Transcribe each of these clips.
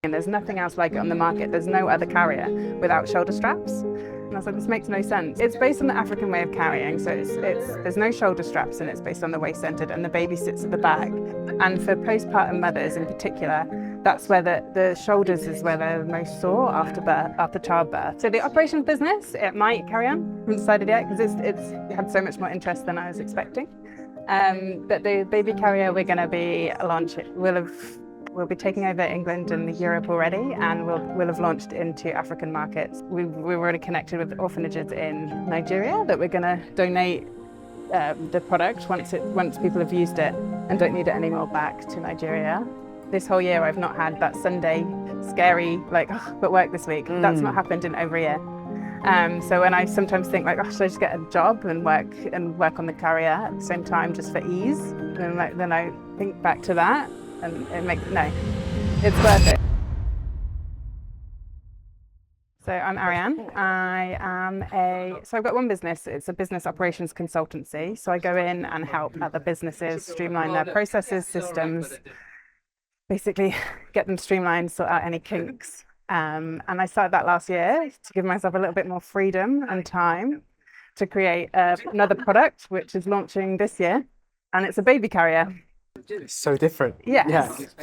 and there's nothing else like it on the market. There's no other carrier without shoulder straps. And I was like, this makes no sense. It's based on the African way of carrying, so there's no shoulder straps, and it's based on the waist-centered, and the baby sits at the back. And for postpartum mothers in particular, that's where the shoulders is where they're most sore after birth, after childbirth. So the operations business, it might carry on. I haven't decided yet because it's had so much more interest than I was expecting. But the baby carrier, we're going to be launching. We'll be taking over England and Europe already, and we'll have launched into African markets. We're already connected with orphanages in Nigeria that we're going to donate the product once people have used it and don't need it anymore back to Nigeria. This whole year I've not had that Sunday scary, like, oh, but work this week. That's not happened in over a year. So when I sometimes think like, oh, should I just get a job and work on the carrier at the same time just for ease? And then I think back to that. And it's worth it. So I'm Arianne. I've got one business. It's a business operations consultancy. So I go in and help other businesses streamline their processes, systems, basically get them streamlined, sort out any kinks. And I started that last year to give myself a little bit more freedom and time to create another product, which is launching this year. And it's a baby carrier. It's so different. Yes.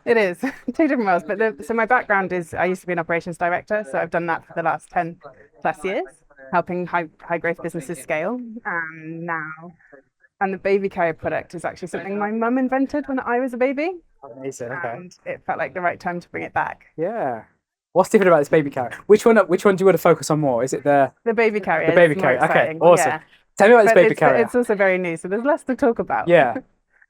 It is. Two different worlds. But so my background is I used to be an operations director, so I've done that for the last 10 plus years, helping high growth businesses scale. And the baby carrier product is actually something my mum invented when I was a baby. Amazing. Okay. And it felt like the right time to bring it back. Yeah. What's different about this baby carrier? Which one do you want to focus on more? Is it the baby carrier? The baby carrier. Okay. Awesome. Yeah. Tell me about this baby carrier. It's also very new, so there's less to talk about. Yeah.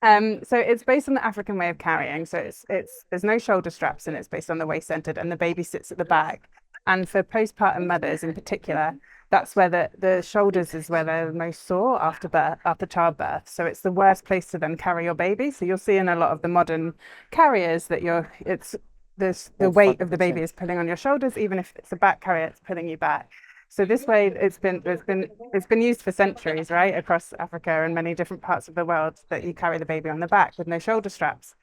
So it's based on the African way of carrying. So there's no shoulder straps, and it's based on the waist-centered, and the baby sits at the back. And for postpartum mothers in particular, that's where the shoulders is where they're most sore after childbirth. So it's the worst place to then carry your baby. So you'll see in a lot of the modern carriers that the weight of the baby is pulling on your shoulders, even if it's a back carrier, it's pulling you back. So this way, it's been used for centuries, right, across Africa and many different parts of the world, that you carry the baby on the back with no shoulder straps.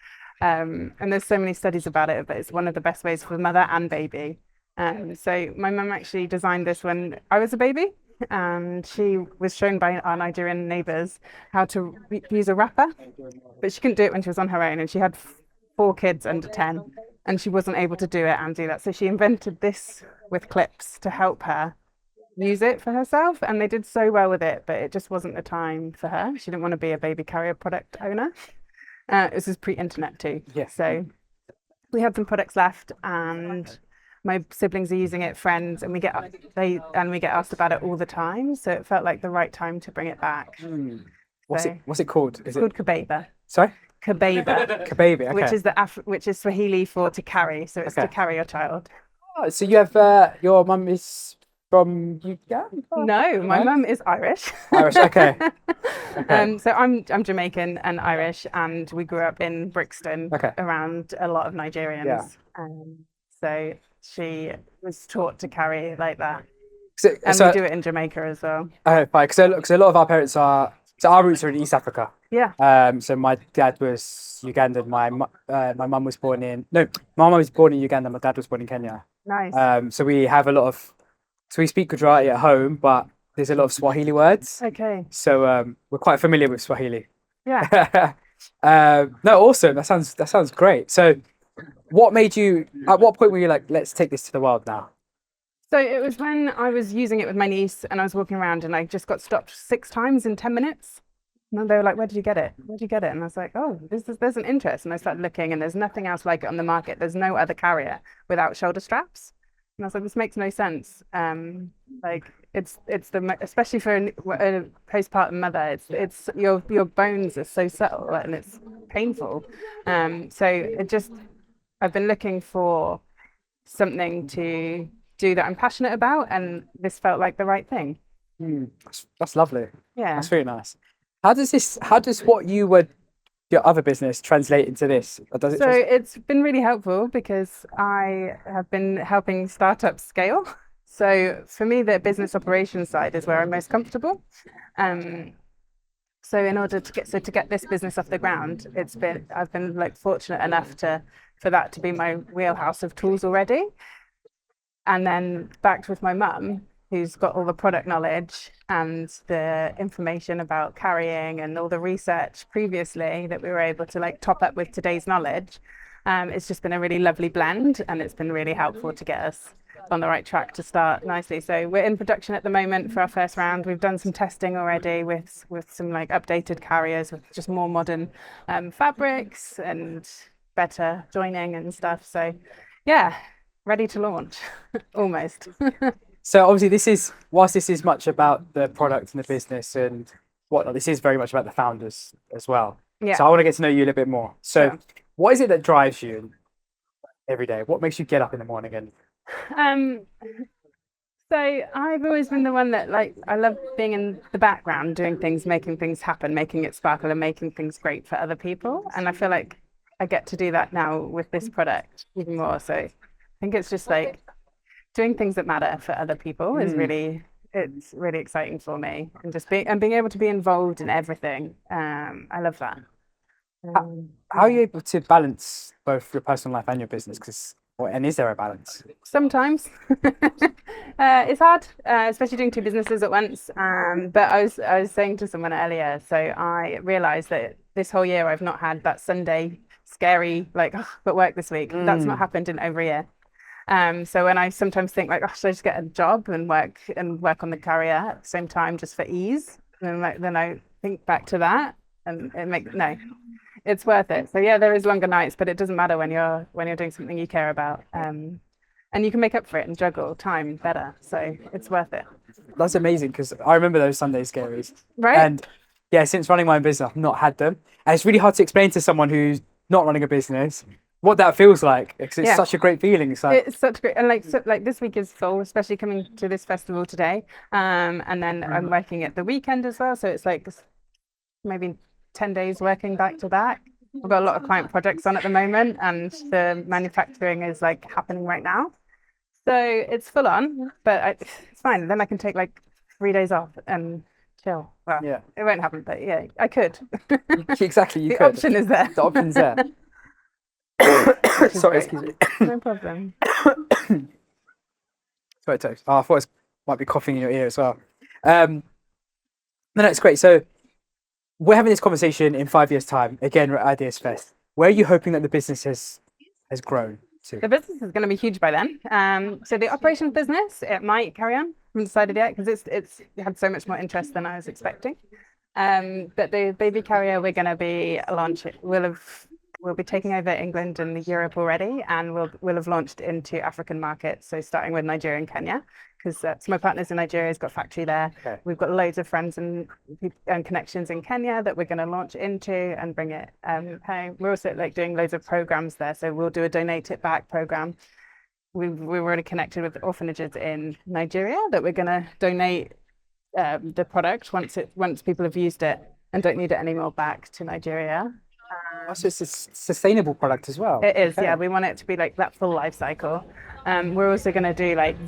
And there's so many studies about it, but it's one of the best ways for mother and baby. So my mum actually designed this when I was a baby, and she was shown by our Nigerian neighbours how to use a wrapper, but she couldn't do it when she was on her own, and she had 4 kids under 10, and she wasn't able to do it and do that. So she invented this with clips to help her use it for herself, and they did so well with it, but it just wasn't the time for her. She didn't want to be a baby carrier product owner. This is pre-internet too. Yeah. So we had some products left, and my siblings are using it, friends, and we get asked about it all the time. So it felt like the right time to bring it back. What's it called? It's called Kubeba. Sorry? Kubeba. Kubeba. Okay. Which is Swahili for to carry. So it's to carry your child. Oh, so you have your mum is from Uganda? No, my mum is Irish. Irish, okay. So I'm Jamaican and Irish, and we grew up in Brixton around a lot of Nigerians. Yeah. So she was taught to carry like that. So we do it in Jamaica as well. Fine. Because a lot of our parents are. So our roots are in East Africa. Yeah. So my dad was Ugandan. My mum was born in my mum was born in Uganda. My dad was born in Kenya. Nice. So we have so we speak Gujarati at home, but there's a lot of Swahili words. Okay. So we're quite familiar with Swahili. Yeah. No, awesome. That sounds great. So what made you? At what point were you like, let's take this to the world now? So it was when I was using it with my niece, and I was walking around, and I just got stopped 6 times in 10 minutes. And they were like, where did you get it? Where did you get it? And I was like, oh, there's an interest. And I started looking, and there's nothing else like it on the market. There's no other carrier without shoulder straps. And I was like, this makes no sense. Like especially for a postpartum mother, it's your bones are so subtle and it's painful. I've been looking for something to do that I'm passionate about, and this felt like the right thing. That's lovely. Yeah. That's very nice. How does what your other business translate into this? It's been really helpful because I have been helping startups scale. So for me, the business operations side is where I'm most comfortable. So in order to get this business off the ground, I've been like fortunate enough to for that to be my wheelhouse of tools already. And then backed with my mum, who's got all the product knowledge and the information about carrying and all the research previously that we were able to like top up with today's knowledge. It's just been a really lovely blend, and it's been really helpful to get us on the right track to start nicely. So we're in production at the moment for our first round. We've done some testing already with some like updated carriers with just more modern fabrics and better joining and stuff. So yeah, ready to launch almost. So obviously whilst this is much about the product and the business and whatnot, this is very much about the founders as well. Yeah. So I want to get to know you a little bit more. So Sure. what is it that drives you every day? What makes you get up in the morning? And So I've always been the one that like I love being in the background, doing things, making things happen, making it sparkle and making things great for other people. And I feel like I get to do that now with this product even more. So I think it's just like doing things that matter for other people is it's really exciting for me, and just being able to be involved in everything. I love that. how are you able to balance both your personal life and your business? And is there a balance? Sometimes it's hard, especially doing two businesses at once. But I was saying to someone earlier, so I realized that this whole year I've not had that Sunday scary like but work this week. That's not happened in over a year. So when I sometimes think like, oh, should I just get a job and work on the carrier at the same time just for ease? And then I think back to that, and it's worth it. So yeah, there is longer nights, but it doesn't matter when you're doing something you care about, and you can make up for it and juggle time better. So it's worth it. That's amazing, because I remember those Sunday scaries. Right. And yeah, since running my own business, I've not had them. And it's really hard to explain to someone who's not running a business what that feels like, because it's such a great feeling. It's such great, and like this week is full, especially coming to this festival today. And then I'm working at the weekend as well, so it's like maybe 10 days working back to back. We've got a lot of client projects on at the moment, and the manufacturing is like happening right now. So it's full on, but it's fine. Then I can take like 3 days off and chill. Well, Yeah. it won't happen, but yeah, I could. Exactly, you The could. option is there. The option's there. Sorry, excuse me. No problem. Sorry, Toast. Oh, I thought it might be coughing in your ear as well. No, it's great. So we're having this conversation in 5 years' time. Again, we're at Ideas Fest. Where are you hoping that the business has grown to? The business is going to be huge by then. So the operations business, it might carry on. I haven't decided yet, because it's had so much more interest than I was expecting. But the baby carrier, we're going to be launching. We'll be taking over England and Europe already, and we'll have launched into African markets. So starting with Nigeria and Kenya, because so my partner's in Nigeria, has got a factory there. Okay. We've got loads of friends and connections in Kenya that we're going to launch into and bring it home. We're also like doing loads of programs there. So we'll do a donate it back program. We're already connected with orphanages in Nigeria that we're going to donate the product once people have used it and don't need it anymore back to Nigeria. So it's a sustainable product as well. It is, Okay. yeah. We want it to be like that full life cycle. We're also going to do like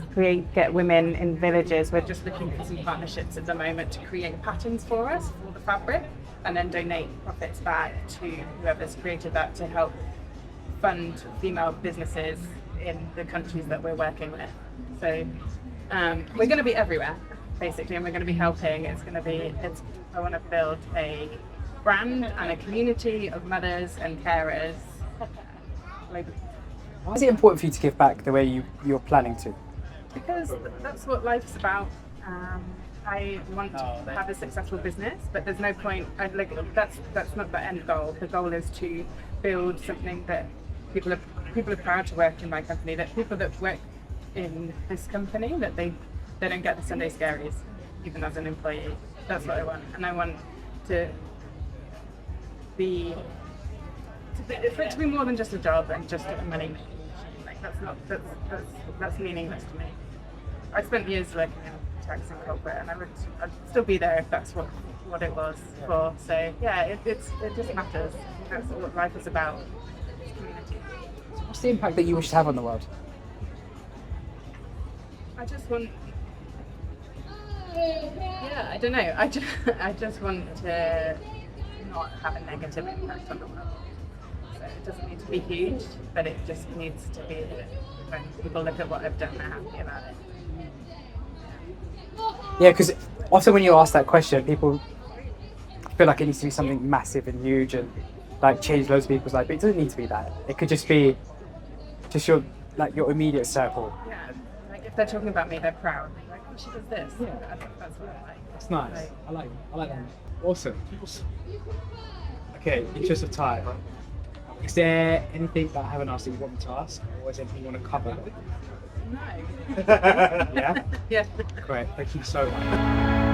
get women in villages. We're just looking for some partnerships at the moment to create patterns for us for the fabric, and then donate profits back to whoever's created that to help fund female businesses in the countries that we're working with. So we're going to be everywhere, basically, and we're going to be helping. I want to build a brand and a community of mothers and carers. Why is it important for you to give back the way you're planning to? Because that's what life's about. I want to have a successful business, but there's no point. That's not the end goal. The goal is to build something that people are proud to work in my company. That people that work in this company, that they don't get the Sunday scaries, even as an employee. That's what I want, and I want for it to be more than just a job and just a money machine. Like that's meaningless to me. I spent years working in tax and corporate, and I'd still be there if that's what it was for. So yeah, it just matters. That's what life is about. It's community. What's the impact that you wish to have on the world? I just want. Yeah, I don't know. I just want to not have a negative impact on the world. So doesn't need to be huge, but it just needs to be when people look at what I've done, they're happy about it. Yeah, because often when you ask that question, people feel like it needs to be something massive and huge and like change loads of people's life. But it doesn't need to be that. It could just be just your immediate circle. Yeah, like if they're talking about me, they're proud. Like, oh, she does this. Yeah. That's what I like. That's nice. Like, I like that. Awesome. Okay, interest of time. Is there anything that I haven't asked that you want me to ask, or is there anything you want to cover? no. Yeah. Yeah. Great. Thank you so much.